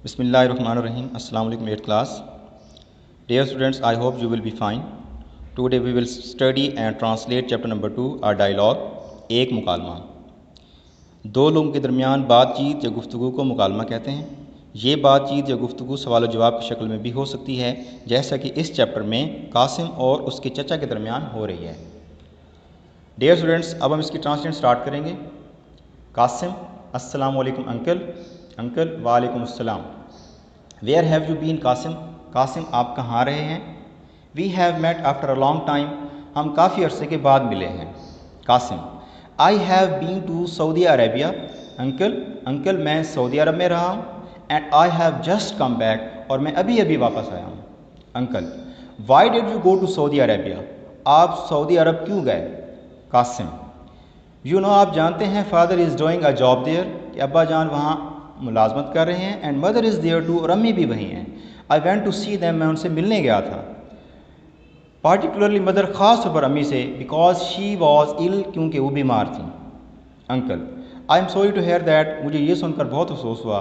Bismillahirrahmanirrahim. Assalamu alaikum 8th class. Dear students, I hope you will be fine. Today we will study and translate chapter number 2, our dialogue. एक मुकालमा। दो लोगों के दरमियान बातचीत या गुफ्तगू को मुकालमा कहते हैं। ये बातचीत या गुफ्तगू सवाल जवाब की शक्ल में भी हो सकती है, जैसा कि इस चैप्टर में कासिम और उसके चचा के दरमियान हो रही है। डियर स्टूडेंट्स, अब हम इसकी ट्रांसलेशन स्टार्ट करेंगे। कासिम: अस्सलाम वालेकुम अंकल। अंकल: वालेकुम अस्सलाम। Where have you been Qasim? Qasim: आप कहाँ रहे हैं? We have met after a long time. हम काफ़ी अरसे के बाद मिले हैं। Qasim: I have been to Saudi Arabia. Uncle मैं सऊदी अरब में रहा हूँ। And I have just come back, और मैं अभी अभी वापस आया हूँ। Uncle: why did you go to Saudi Arabia? आप सऊदी अरब क्यों गए? कासिम: यू नो, आप जानते हैं, father is doing a job there, कि अब्बा जान वहाँ मुलाजमत कर रहे हैं। And mother is there too, और अम्मी भी वहीं हैं। I went to see them, मैं उनसे मिलने गया था। पार्टिकुलरली मदर, ख़ास तौर पर अम्मी से, बिकॉज शी वॉज इल, क्योंकि वो बीमार थी। Uncle: I am sorry to hear that, मुझे ये सुनकर बहुत अफसोस हुआ।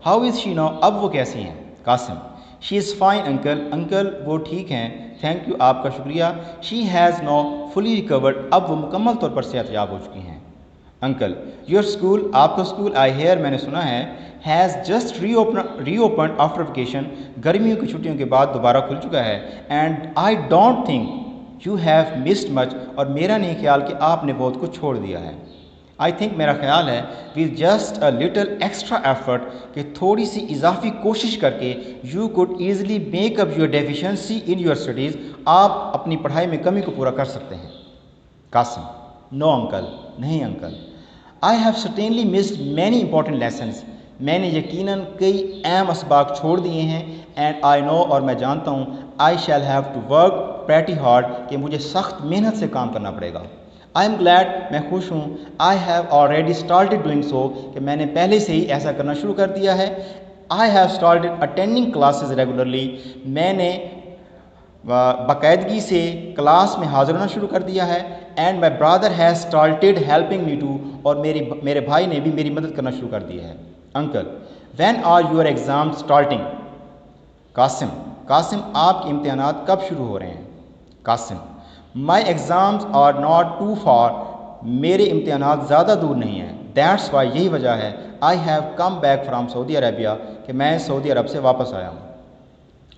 हाउ इज़ शी नाउ, अब वो कैसी हैं? Qasim: she is fine uncle वो ठीक हैं, थैंक यू, आपका शुक्रिया। She has now fully recovered, अब वो मुकम्मल तौर पर सेहतयाब हो चुकी हैं। अंकल: योर स्कूल, आपका स्कूल, आई हेयर, मैंने सुना है, has just reopen after vacation, गर्मियों की छुट्टियों के बाद दोबारा खुल चुका है। And I don't think you have missed much, और मेरा नहीं ख्याल कि आपने बहुत कुछ छोड़ दिया है। आई थिंक, मेरा ख्याल है, with just a little extra effort, कि थोड़ी सी इजाफी कोशिश करके, you could easily make up your deficiency in your studies, आप अपनी पढ़ाई में कमी को पूरा कर सकते हैं। कासिम: नो अंकल, नहीं uncle. I have certainly missed many important lessons, मैंने यकीनन कई अहम असबाक छोड़ दिए हैं। एंड आई नो, और मैं जानता हूँ, I shall have to work pretty hard, कि मुझे सख्त मेहनत से काम करना पड़ेगा। आई एम ग्लैड, मैं खुश हूँ। I have already started doing so, कि मैंने पहले से ही ऐसा करना शुरू कर दिया है। I have started attending classes regularly, मैंने बाकायदगी से क्लास में हाजिर होना शुरू कर दिया है। And my brother has started helping me too, और मेरे भाई ने भी मेरी मदद करना शुरू कर दिया है। Uncle: when are your exam starting? Qasim: आपके इम्तहानात कब शुरू हो रहे हैं? Qasim: my exams are not too far, मेरे इम्तहानात ज़्यादा दूर नहीं हैं। दैट्स वाई, यही वजह है, I have come back from Saudi Arabia, कि मैं सऊदी अरब से वापस आया हूँ।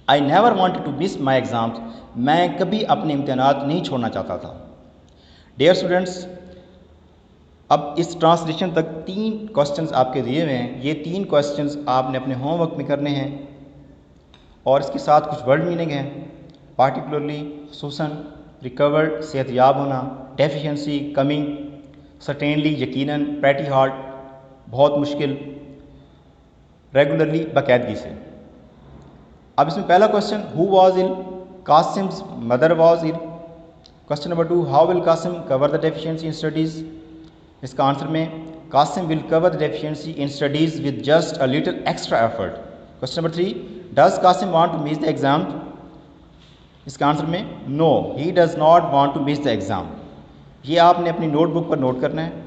I never wanted to miss my exams, मैं कभी अपने इम्तहानात नहीं छोड़ना चाहता था। डियर स्टूडेंट्स, अब इस ट्रांसलेशन तक 3 क्वेश्चंस आपके दिए हुए हैं। ये 3 क्वेश्चंस आपने अपने होमवर्क में करने हैं, और इसके साथ कुछ वर्ड मीनिंग हैं। पार्टिकुलरली, खुसूसन, रिकवर्ड, सेहतयाब होना, डेफिशिएंसी, कमी, सर्टेनली, यकीनन, प्रेटी हार्ड, बहुत मुश्किल, रेगुलरली, बाकायदगी से। अब इसमें पहला question, who was ill? Qasim's mother was ill. Question number 2, how will Qasim cover the deficiency in studies? इसका आंसर में, Qasim will cover the deficiency in studies with just a little extra effort. Question number 3, does Qasim want to miss the exam? इसका answer में, no he does not want to miss the exam. ये आपने अपनी notebook पर note करना है।